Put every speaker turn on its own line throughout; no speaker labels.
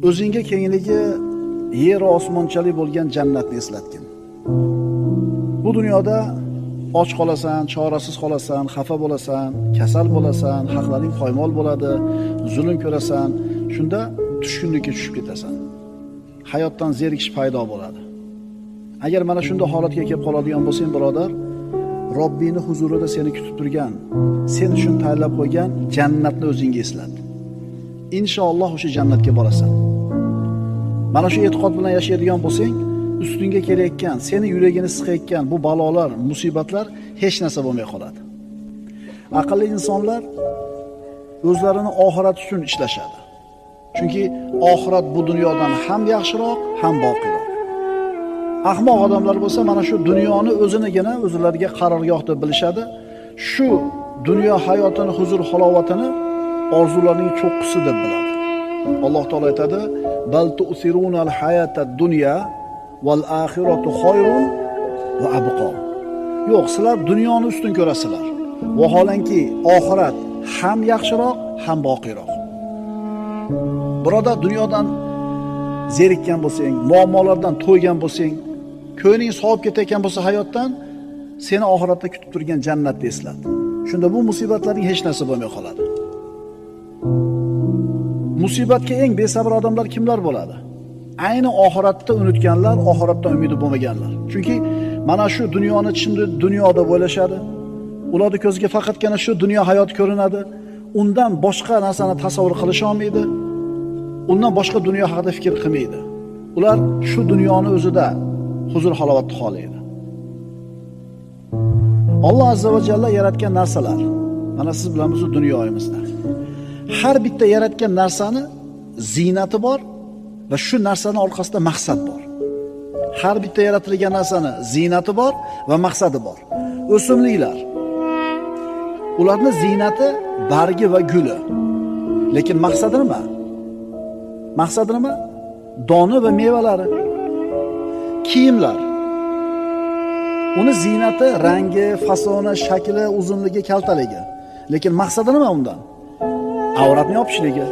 O'zingga kengligi yer osmonchalik bo'lgan jannatni eslatgin. Bu dunyoda och qolasan, chorasiz qolasan, xafa bo'lasan, kasal bo'lasan, haqlaring poymol bo'ladi, zulm ko'rasan, shunda tushkunlikka tushib ketasan. Hayotdan zerikish paydo bo'ladi. Agar mana shunday holatga kelib qoladigan bo'lsang, birodar, Robbini huzurida seni kutib turgan, sen uchun tayyorlab qo'ygan jannatni o'zingga eslat. Inshaalloh o'sha jannatga borasan. Mana shu e'tiqod bilan yashaydigan bo'lsang, ustingga kelayotgan, seni yuragini siqayotgan bu balolar, musibatlar hech narsa bo'lmay qoladi. Aqlli insonlar o'zlarini oxirat uchun ishlashadi. Chunki oxirat bu dunyodan ham yaxshiroq, ham boqiroq. Ahmoq odamlar bo'lsa, mana shu dunyoni o'zinigina o'zlariga qarorgoh deb bilishadi. Shu dunyo hayotini, huzur halovatini orzularining cho'qqisi deb biladi. Alloh taolo aytadi: "Bal tu'sirunal hayatad dunya val axiratu xoyrun va abqa." Yo'q, sizlar dunyoni ustun ko'rasizlar. Vaholanki oxirat ham yaxshiroq, ham boqiroq. Birodar, dunyodan zerikkan bo'lsang, muammolardan to'ygan bo'lsang, ko'ngling sovib ketayotgan bo'lsa hayotdan, seni oxiratda kutib turgan jannatni eslat. Shunda bu musibatlarning hech narsa bo'lmay qoladi. Musibatga eng besabr odamlar kimlar bo'ladi? Ayni oxiratda unutganlar, oxiratdan umidi bo'lmaganlar. Chunki mana shu dunyoni ichida dunyoda bo'lashadi. Ularning ko'ziga faqatgina shu dunyo hayoti ko'rinadi. Undan boshqa narsani tasavvur qilisha olmaydi. Undan boshqa dunyo haqida fikr qilmaydi. Ular shu dunyoni o'zida huzur halovatni xohlaydi. Alloh azza va jalla yaratgan narsalar, mana siz bilamiz bu dunyoyimizda. Har bitta yaratgan narsani ziynati bor va shu narsani orqasida maqsad bor. Har bitta yaratilgan narsani ziynati bor va maqsadi bor. O'simliklar, ularning ziynati bargi va guli. Lekin maqsadi nima? Maqsadi nima? Doni va mevalari. Kiyimlar. Uni ziynati rangi, fasoni, shakli, uzunligi, kaltaligi. Lekin maqsadi nima undan? Avratni yopishligi.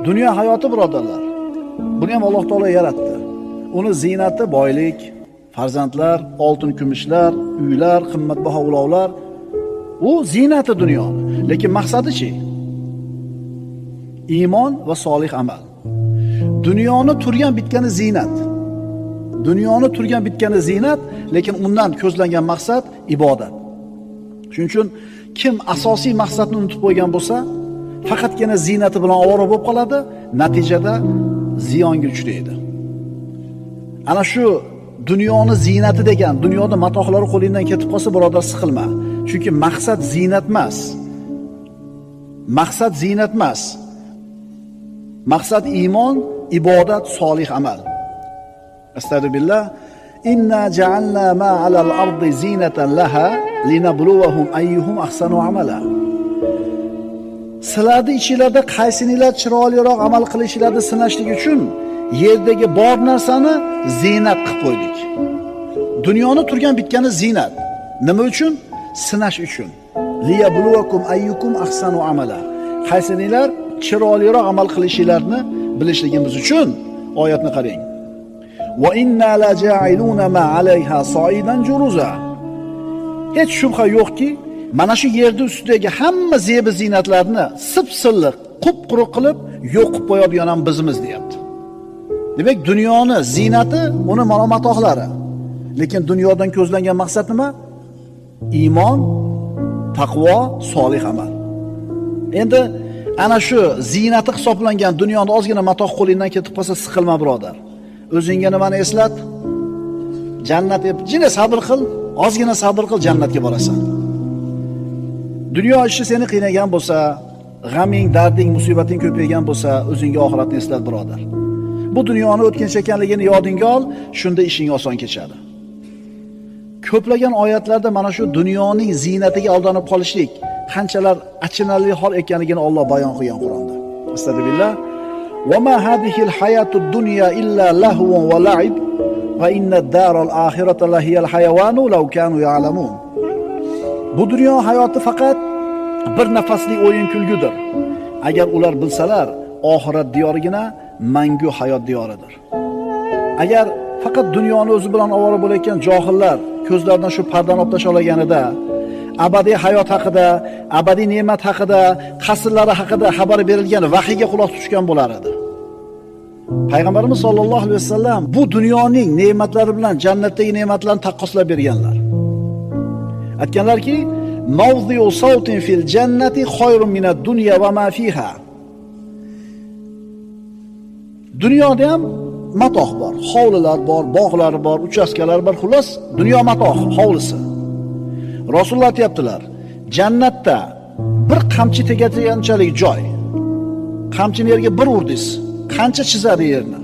Dunyo hayoti, birodarlar. Buni ham Alloh taolo yaratdi. Uni ziynati boylik, farzandlar, oltin kumushlar, uylar, qimmatbaho ulovlar. U ziynati dunyo. Lekin maqsadi-chi? Iymon va solih amal. Dunyoni turgan bitgani ziynat. Dunyoni turgan bitgani ziynat, lekin undan ko'zlangan maqsad ibodat. Shuning uchun kim asosiy maqsadni unutib qo'ygan bo'lsa, faqatgina ziynati bilan ovora bo'lib qoladi, natijada ziyonga uchraydi. Ana shu dunyoni ziynati degan, dunyoda matohlari qo'lingdan ketib qolsa, birodar, siqilma. Chunki maqsad ziynat emas. Maqsad ziynat emas. Maqsad iymon, ibodat, solih amal. Astagfirullah. Inna ja'alna ma 'alal ardi zinatan laha linabluwahum ayyuhum ahsanu amala. Sizlarning ichingizda qaysinilar chiroyliroq amal qilishlarini sinashlik uchun yerdagi bor narsani ziynat qilib qo'ydik. Dunyoni turgan bitgani ziynat. Nima uchun? Sinash uchun. Liyabluwakum ayyukum ahsanu amala. Qaysinilar chiroyliroq amal qilishlarini bilishligimiz uchun. Oyatni qarang. Va inna la ja'iluna ma 'alayha sa'idan juruza. Hech shubha yo'qki, mana shu yerda ustidagi hamma zebi ziynatlarni sip-silliq, qup-quruq qilib yo'q qilib qo'yadigan ham bizimiz, deyapti. Demak, dunyoni ziynati uni matohlari. Lekin dunyodan ko'zlangan maqsad nima? Iymon, taqvo, solih amal. Endi ana shu ziynati hisoblangan dunyoni ozgina matoh qo'lingdan ketib qolsa, siqilma, birodar. O'zingga nimani eslat? Jannat deb jina sabr qil, ozgina sabr qil, jannatga borasan. Dunyo ishi seni qiynagan bo'lsa, g'aming, darding, musibating ko'paygan bo'lsa, o'zingga oxiratni eslat, birodar. Bu dunyoni o'tkinchi ekanligini yodingga ol, shunda ishing oson kechadi. Ko'plagan oyatlarda mana shu dunyoning ziynatiga aldanib qolishlik qanchalar achinarli hol ekanligini Alloh bayon qilgan Qur'onda. Astagfirullah. Va ma hadihil hayatud dunya illa lahwun va la'ib va inna ad-daral akhirata lahiyal hayawanu law kanu ya'lamun. Bu dunyo hayoti faqat bir nafaslik o'yin kulgudir. Agar ular bilsalar, oxirat diyorigina mangu hayot diyoridir. Agar faqat dunyoni o'zi bilan ovora bo'layotgan johillar ko'zlaridan shu pardani olib tashlab olganida abadiy hayot haqida, abadiy ne'mat haqida, qasrlari haqida xabar berilgan vahiyga quloq tutgan bo'lar edi. Payg'ambarimiz sollallohu alayhi vasallam bu dunyoning ne'matlari bilan jannatdagi ne'matlarni taqqoslab berganlar. Aytganlarki, mawdhi'u sawtin fil jannati khayrun minad dunya va ma fiha. Dunyoda ham matoh bor, hovlilar bor, bog'lar bor, uchastkalar bor, xullas dunyo matoh, hovlisi. Rasululloh aytibdilar, jannatda bir qamchi tegadiganchalik joy. Qamchini yerga bir urdingiz, qancha chizadi yerni.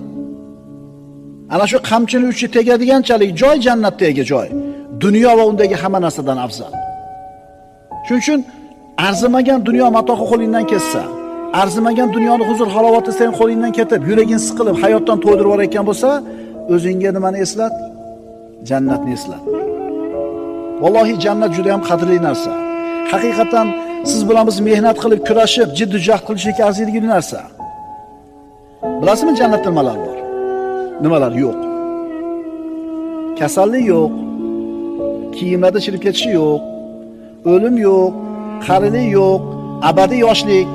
Ana shu qamchini uchi tegadiganchalik joy jannatdagi joy. Dunyo va undagi hamma narsadan afzal. Shuning uchun arzimagan dunyo matohi qo'lingdan ketsa, arzimagan dunyoni huzur halovati sen qo'lingdan ketib, yuraging siqilib, hayotdan to'ydirib yuborayotgan bo'lsa, o'zingga nimani eslat? Jannatni eslat. Vallohi jannat juda ham qadrli narsa. Haqiqatan siz bilan biz mehnat qilib, kurashib, jiddiy jahd qilishga arziydigan narsa. Bilasizmi jannatda nimalar bor? Nimalar yo'q? Kasallik yo'q, kiyimlarda chirib ketishi yo'q, o'lim yo'q, qarilik yo'q, abadiy yoshlik,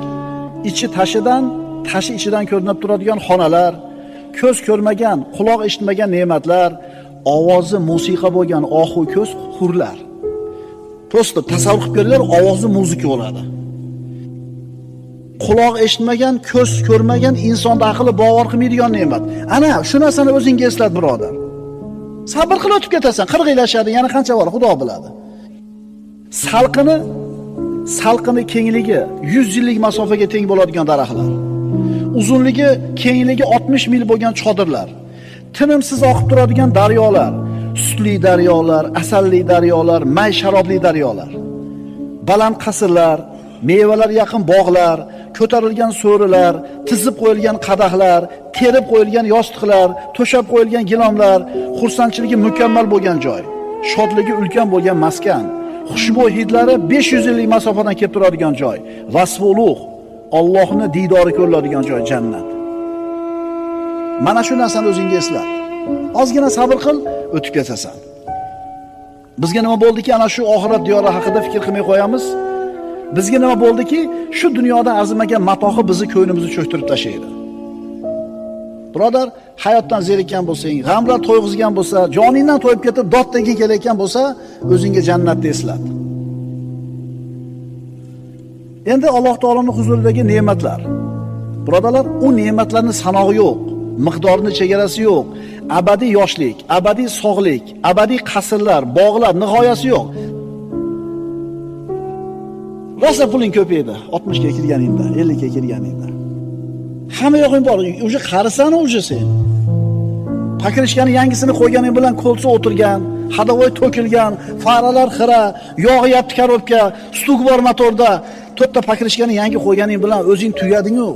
ichi tashi ichidan ko'rinib turadigan xonalar, ko'z ko'rmagan, quloq eshitmagan ne'matlar, ovozi musiqa bo'lgan ohu ko'z hurlar. Prosta tasavvur qilib ko'ringlar, ovozi muzika bo'ladi. Quloq eshitmagan, ko'z ko'rmagan, insonning aqli bovar qilmaydigan ne'mat. Ana shu narsani o'zingga eslat, birodar. Sabr qilib o'tib ketasan, 40 yil yashadi, yana qancha bor, Xudo biladi. Salqini kengligi 100 yillik masofaga teng bo'ladigan daraxtlar. Uzunligi, kengligi 60 mil bo'lgan chodirlar. Tinimsiz oqib turadigan daryolar, sutli daryolar, asalli daryolar, may sharobli daryolar. Baland qasrlar, mevalar yaqin bog'lar, ko'tarilgan so'rilar, tizib qo'yilgan qadahlar, terib qo'yilgan yostiqlar, to'shab qo'yilgan gilomlar, xursandchiligi mukammal bo'lgan joy, shodligi ulkan bo'lgan maskan, xushbo'y hidlari 500 yillik masofadan kelib turadigan joy, vasfi ulug', Allohning diydori ko'riladigan joy jannat. Mana shu narsani o'zingga eslat. Ozgina sabr qil, o'tib ketasan. Bizga nima bo'ldiki, ana shu oxirat diyori haqida fikr qilmay qo'yamiz? Bizga nima bo'ldiki, shu dunyoda arzimagan matohi bizni ko'nglimizni cho'ktirib tashlaydi. Birodar, hayotdan zerikkan bo'lsang, g'amlar to'yg'izgan bo'lsa, joningdan to'yib ketib doddaga kelayotgan bo'lsa, o'zingga jannatni eslat. Endi Alloh taoloning huzuridagi ne'matlar. Birodarlar, u ne'matlarning sanog'i yo'q, miqdorining chegarasi yo'q. Abadiy yoshlik, abadiy sog'lik, abadiy qasrlar, bog'lar nihoyasi yo'q. Rosa puling ko'paydi, 60 ga kirganingda, 50 ga kirganingda. Hamma yo'qing bor, uje qarisan uje sen. Pakrishkani yangisini qo'yganing bilan qo'lsa o'tirgan, hadavoy to'kilgan, faralar xira, yog'yapti karobka, stuk bor motorda, to'rtta pakrishkani yangi qo'yganing bilan o'zing tugading-ku.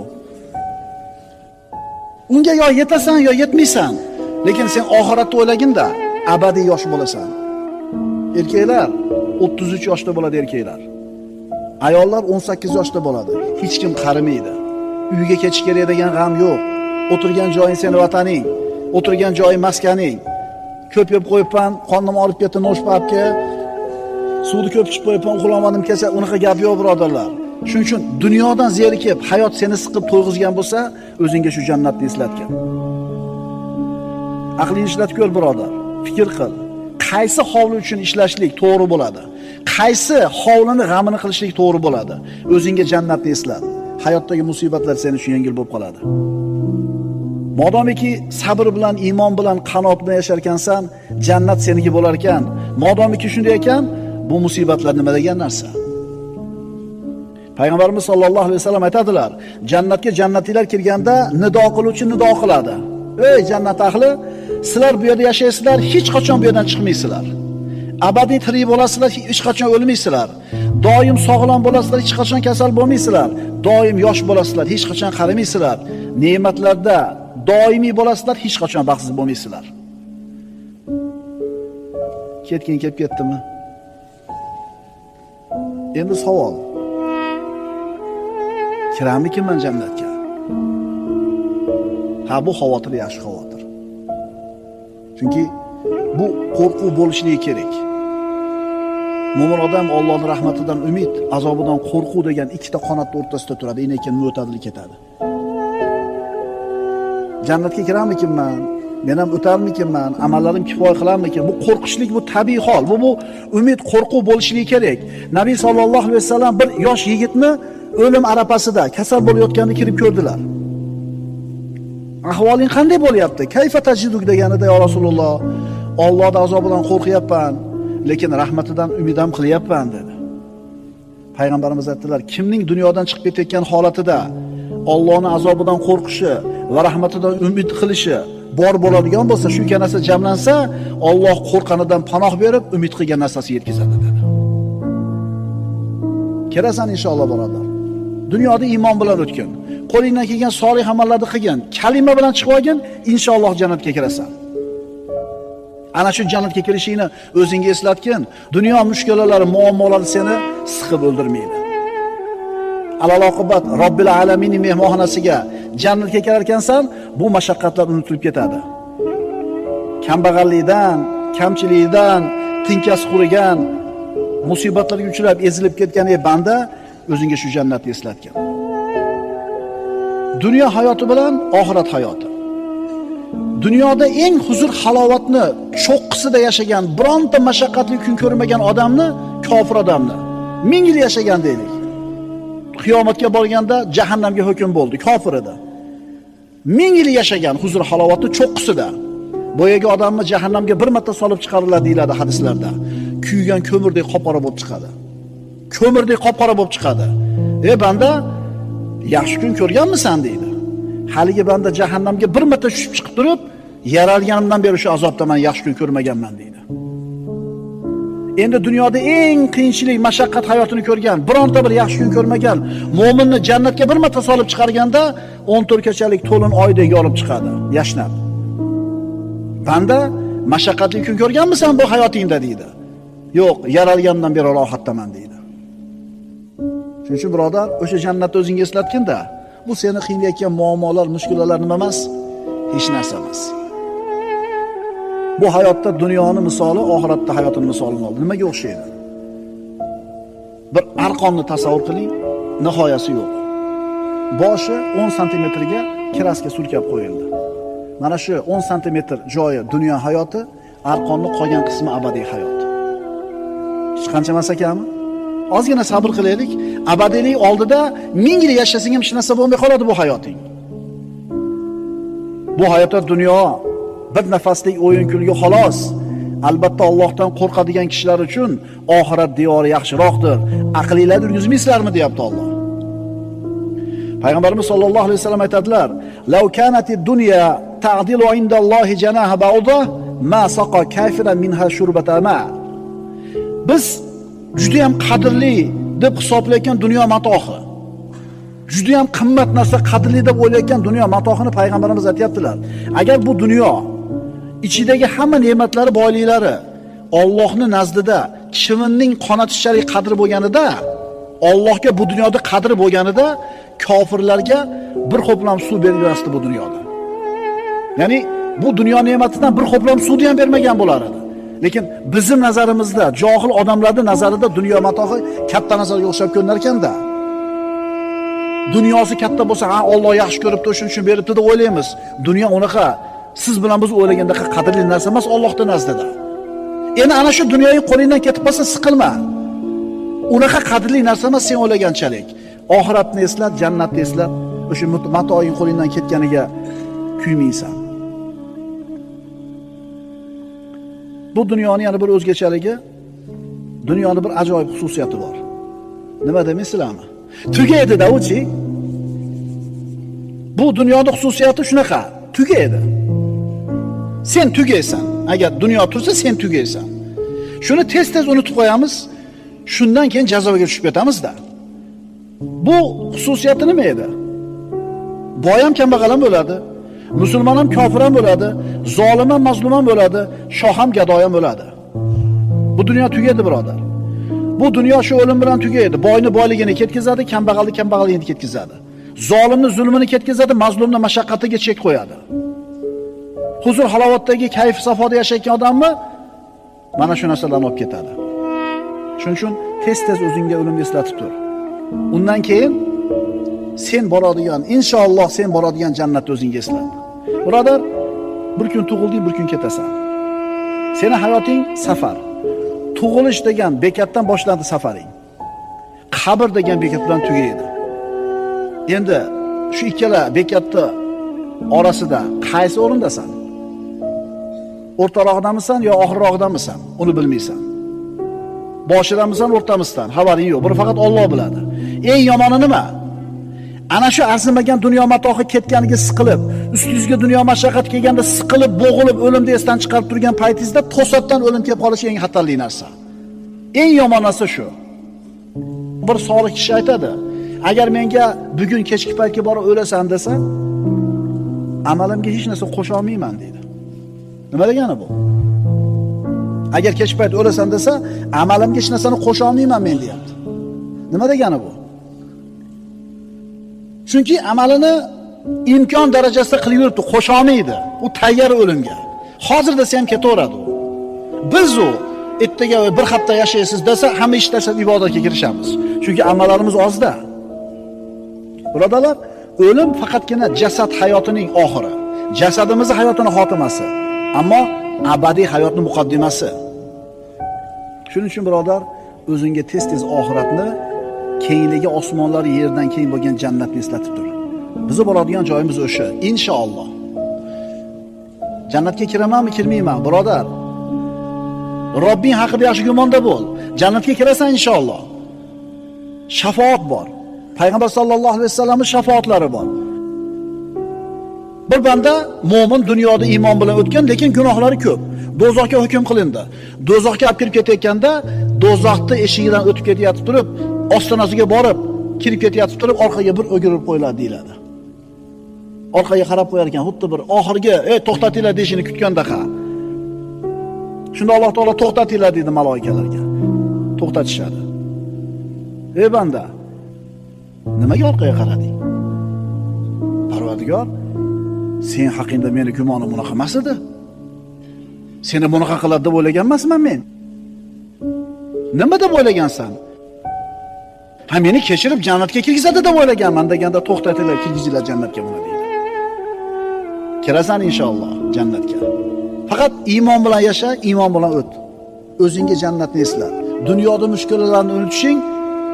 Unga yo yetasan yo yetmaysan, lekin sen oxiratni o'ylaginda abadiy yosh bo'lasan. Erkaklar 33 yoshda bo'ladi erkaklar. Ayollar 18 yoshda bo'ladi. Hech kim qarimaydi. Uyga ketish kerak degan g'am yo'q. O'tirgan joying seni vataning, o'tirgan joying maskaning. Ko'p yeb qo'yibman, qornim olib ketdi no'shpabga. Suvni ko'p ichib qo'yibman, uxlamadim kecha, unaqa gap yo'q birodarlar. Shuning uchun dunyodan zerikib, hayot seni siqib to'yg'izgan bo'lsa, o'zingga shu jannatni eslatgan. Aqlingni ishlatib ko'r birodar. Fikr qil. Qaysi hovli uchun ishlashlik to'g'ri bo'ladi? Qaysi hovlini g'amini qilishlik to'g'ri bo'ladi? O'zingga jannatni eslat. Hayotdagi musibatlar seni uchun yengil bo'lib qoladi. Modomiki sabr bilan, iymon bilan, qanoat bilan yashar ekansan, jannat seniki bo'lar ekan. Modomiki shunday ekan, bu musibatlar nima degan narsa? Payg'ambarimiz sollallohu alayhi vasallam aytadilar, jannatga jannatiylar kirganda nido qiluvchi nido qiladi. Ey jannat ahli, sizlar bu yerda yashaysizlar, hech qachon bu yerdan chiqmaysizlar. Abadiy tirik bo'lasizlar, hech qachon o'lmaysizlar. Doim sog'lom bo'lasizlar, hech qachon kasal bo'lmaysizlar. Doim yosh bo'lasizlar, hech qachon qaramaysizlar. Ne'matlarda doimiy bo'lasizlar, hech qachon baxtsiz bo'lmaysizlar. Ketgin kelib ketdimi? Endi savol. Kirammikinman jannatga? Ha, bu xavotir yaxshi xavotir. Chunki bu qo'rquv bo'lishligi kerak. Mo'min odam Allohning rahmatidan umid, azobidan qo'rquv degan ikkita qanot o'rtasida turadi, keyin mo'tadil ketadi. Jannatga kiramikinman? Men ham o'tarmikinman? Amallarim kifoya qilarmikin? Bu qo'rqishlik, bu tabiiy hol. Bu umid, qo'rquv bo'lishligi kerak. Nabiy sallallohu alayhi vasallam bir yosh yigitni o'lim arafasida kasal bo'layotganini kirib ko'rdilar. Ahvoling qanday bo'lyapti? Kayfa tajiduk deganida, ya Rasululloh, Allohning azobidan qo'rqyapman, lekin rahmatidan umid ham qilyapman dedi. Payg'ambarimiz aytdilar, kimning dunyodan chiqib ketayotgan holatida Allohning azobidan qo'rqishi va rahmatidan umid qilishi bor bo'ladigan bo'lsa, shu ikki narsa jamlansa, Alloh qo'rqqanidan panoh berib, umid qilgan narsasi yetkazadi dedi. Kirasan inshaalloh birodar. Dunyoda iymon bilan o'tgin. Qo'lingdan kelgan solih amallarni qilgin. Kalima bilan chiqib olgin, inshaalloh jannatga kirasan. Ana shu jannatga kirishingni o'zingga eslatgin. Dunyo mushkulalari, muammolari seni siqib o'ldirmaydi. Alal-oqibat Robbil alaminning mehmonxonasiga jannatga kirar ekansan, bu mashaqqatlar unutilib ketadi. Kambag'allikdan, kamchilikdan, tinkasi qurigan, musibatlarga uchrab ezilib ketgan banda o'zingga shu jannatni eslatgan. Dunyo hayoti bilan oxirat hayoti. Dunyoda eng huzur halovatni cho'qqisida yashagan, bironta mashaqqatli kun ko'rmagan odamni, kofir odamni 1000 yil yashagan deylik. Qiyomatga borganda jahannamga hukm bo'ldi, kofir edi. 1000 yil yashagan huzur halovatni cho'qqisida. Boyaga odamni jahannamga bir marta solib chiqariladi deyiladi hadislarda. Kuygan ko'mirdek qop-qora bo'lib chiqadi. Ko'mirdek qop-qora bo'lib chiqadi. Banda, yaxshi kun ko'rganmisan deydi. Haligi banda jahannamga bir marta tushib chiqib turib, yaralganimdan beri shu azobdaman, yaxshi kun ko'rmaganman deydi. Endi dunyoda eng qiyinchilik, mashaqqat hayotini ko'rgan, bironta bir yaxshi kun ko'rmagan mo'minni jannatga bir marta solib chiqarganda 14 kechalik to'lin oydek olib chiqadi, yashnab. Banda, mashaqqatli kun ko'rganmisan bu hayotingda deydi. Yo'q, yaralgandan beri rohatdaman deydi. Shuning uchun birodar, o'sha jannatni o'zingga eslatgin-da, bu seni qiynayotgan muammolar, mushkulalar nima emas? Hech narsa emas. Bu hayotda dunyoning misoli, oxiratda hayotning misolini oldi. Nimaga o'xshaydi? Bir arqonni tasavvur qiling, nihoyasi yo'q. Boshi 10 santimetrga kraska surkab qo'yildi. Mana shu 10 santimetr joyi dunyo hayoti, arqonning qolgan qismi abadiy hayot. Hech qancha emas ekanmi? Ozgina sabr qilaylik. Abadiylik oldida 1000 yil yashasang ham hech narsa bo'lmay qoladi bu hayoting. Bu hayotda dunyo bir nafaslik o'yin kulgi xolos. Albatta Allohdan qo'rqadigan kishilar uchun oxirat diyori yaxshiroqdir. Aqlingizlarni yurgizmaysizlarmi deyapti Alloh. Payg'ambarimiz sollallohu alayhi vasallam aytadilar: "Law kanatid dunya ta'dilu indallohi janaha ba'udah ma saqa kafiran minha shurbata ma." Biz juda ham qadrli deb hisoblayotgan dunyo matohi, juda ham qimmat narsa, qadrli deb o'ylayotgan dunyo matohini payg'ambarimiz aytayaptilar. Agar bu dunyo ichidagi hamma ne'matlari, boyliklari Allohning nazdida chivinning qonatishchalik qadri bo'lganida, Allohga bu dunyoda qadri bo'lganida, kofirlarga bir xo'plam suv bermasdi bu dunyoda. Ya'ni bu dunyo ne'matidan bir xo'plam suvni ham bermagan bo'lar edi. Lekin bizning nazarimizda, johil odamlarning nazarida dunyo matohi katta nazarga o'xshab ko'rinar ekanda. Dunyosi katta bo'lsa, ha Alloh yaxshi ko'ribdi, shuning uchun beribdi deb o'ylaymiz. Dunyo unaqa siz bilan biz o'ylaganda qadrli narsa emas Allohning nazdida. Endi ana shu dunyoning qo'lingdan ketib qolsa siqilma. Unaqa qadrli narsa emas sen o'ylaganchalik. Oxiratni eslat, jannatni eslat, o'sha matoing qo'lingdan ketganiga kuymaysan. Bu dunyoning yana bir o'zgachaligi, dunyoning bir ajoyib xususiyati bor. Nima demaysizlarmi? Tugaydi-da uchi. Bu dunyoning xususiyati shunaqa, tugaydi. Sen tugaysan. Agar dunyo tursa sen tugaysan. Shuni tez-tez unutib qo'yamiz. Shundan keyin jazoga tushib ketamiz-da. Bu xususiyati nima edi? Boy ham kambag'al ham bo'ladi. Musulmon ham kofir ham bo'ladi, zolim ham mazlum ham bo'ladi, shoh ham gado ham bo'ladi. Bu dunyo tugaydi birodar. Bu dunyo shu o'lim bilan tugaydi. Boyni boyligini ketkazadi, kambag'alni kambag'alligini ketkazadi. zolimni zulmini ketkazadi, mazlumni mashaqqatiga chek qo'yadi. Huzur halovatdagi kayf safoda yashayotgan odamni mana shu narsalarni olib ketadi. Shuning uchun tez-tez o'zingga o'limni eslatib tur. Undan keyin sen boradigan, inshaalloh sen boradigan jannatni o'zingga eslat. Birodar, bir kun tug'ilding, bir kun ketasan. Seni hayoting safar. Tug'ilish degan bekatdan boshlandi safaring. Qabr degan bekat bilan tugaydi. Endi shu ikkala bekatni orasida qaysi o'rindasan? O'rtaroqdamisan yo oxirroqdamisan? Uni bilmaysan. Boshidamisan, o'rtamizdan xabaring yo'q. Buni faqat Alloh biladi. Eng yomoni nima? Ana shu arzimagan dunyo matohi ketganiga siqilib, ustingizga dunyo mashaqqat kelganda siqilib, bo'g'ilib, o'limni esdan chiqarib turgan paytingizda to'satdan o'lim kelib qolishi eng xatarli narsa. Eng yomon narsa shu. Bir solih kishi aytadi, agar menga bugun kechki paytga borib o'lasan desa, amalimga hech narsa qo'sha olmayman deydi. Nima degani bu? Agar kech payt o'lasan desa, amalimga hech narsani qo'sha olmayman men deyapti. Nima degani bu? Chunki amalini imkon darajasida qilib yuribdi, qo'sha olmaydi. U tayyor o'limga. Hozir desa ham ketaveradi u. Biz u ertaga bir hafta yashaysiz desa, hamma ish tashlab ibodatga kirishamiz. Chunki amallarimiz ozda. Birodalar, o'lim faqatgina jasad hayotining oxiri. Jasadimiz hayotining xotimasi, ammo abadiy hayotning muqaddimasi. Shuning uchun birodar, o'zingga tez-tez oxiratni, kengligi osmonlar yerdan keng bo'lgan jannatni eslatib tur. Bizni boradigan joyimiz o'sha, inshaalloh. Jannatga kiramanmi, kirmayman, birodar? Robbing haqida yaxshi gumonda bo'l. Jannatga kirasan inshaalloh. Shafaat bor. Payg'ambar sollallohu alayhi vasallamning shafaatlari bor. Bir banda mo'min dunyoda iymon bilan o'tgan, lekin gunohlari ko'p. Do'zaxga hukm qilindi. Do'zaxga olib kirib ketayotganda, do'zaxni eshigidan o'tib ketayotib turib, ostonasiga borib, kirib ketayotib turib, orqaga bir o'girib qo'yiladi deyiladi. Orqaga qarab qo'yar ekan, xuddi bir oxirgi, to'xtatinglar deyishini kutgandaqa. Shunda Alloh taolo to'xtatinglar dedi maloikalarga. To'xtatishadi. Ey banda, nimaga orqaga qarading? Parvardigor, sen haqingda meni gumonim bunaqa emas edi. Seni bunaqa qiladi deb o'ylagan emasman men. Nima deb o'ylagansan? Ha, meni kechirib jannatga kirgizadi deb o'ylaganman deganda to'xtatinglar, kirgizinglar jannatga buni deydi. Kirasan inshaalloh jannatga. Faqat iymon bilan yasha, iymon bilan o't. O'zingga jannatni eslat. Dunyoda mushkulalarni unutishing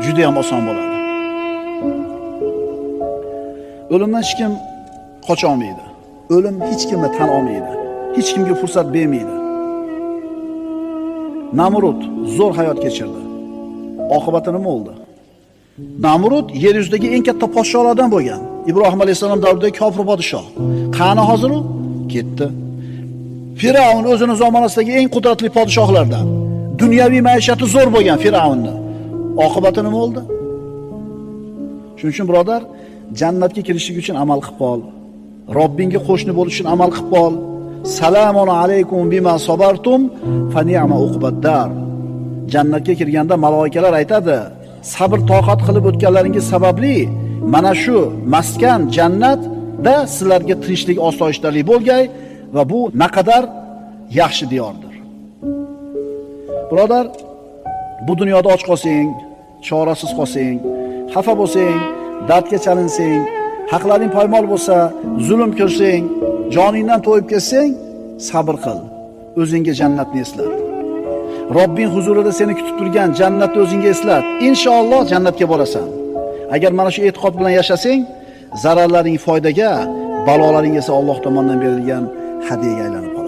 juda ham oson bo'ladi. O'limdan hech kim qocha olmaydi. O'lim hech kimni tan olmaydi. Hech kimga fursat bermaydi. Namrud zo'r hayot kechirdi. Oqibati nima bo'ldi? Namrud yer yuzidagi eng katta podsholardan bo'lgan. Ibrohim alayhisalom davridagi kofir podshoh. Qani hozir u? Ketdi. Firavun o'zining zamonasidagi eng qudratli podshohlardan. Dunyoviy maishati zo'r bo'lgan Firavunni. Oqibati nima bo'ldi? Shuning uchun birodar, jannatga kirishlik uchun amal qilib qol. Robbingga qo'shni bo'lish uchun amal qilib qol. Salamun alaykum bima sabartum fa ni'ma uqbaddar. Jannatga kirganda maloikalar aytadi, sabr toqat qilib o'tganlaringiz sababli mana shu maskan jannatda sizlarga tinchlik, osoyishtalik bo'lgay va bu naqadar yaxshi diyordir. Birodar, bu dunyoda och qolsang, chorasiz qolsang, xafa bo'lsang, dardga chalinsang, haqlaring poymol bo'lsa, zulm ko'rsang, joningdan to'yib ketsang, sabr qil. O'zingga jannatni eslat. Robbing huzurida seni kutib turgan jannatni o'zingga eslat. Inshaalloh jannatga borasan. Agar mana shu e'tiqod bilan yashasang, zararlaring foydaga, balolaring esa Alloh tomonidan berilgan hadiyaga aylanib qoladi.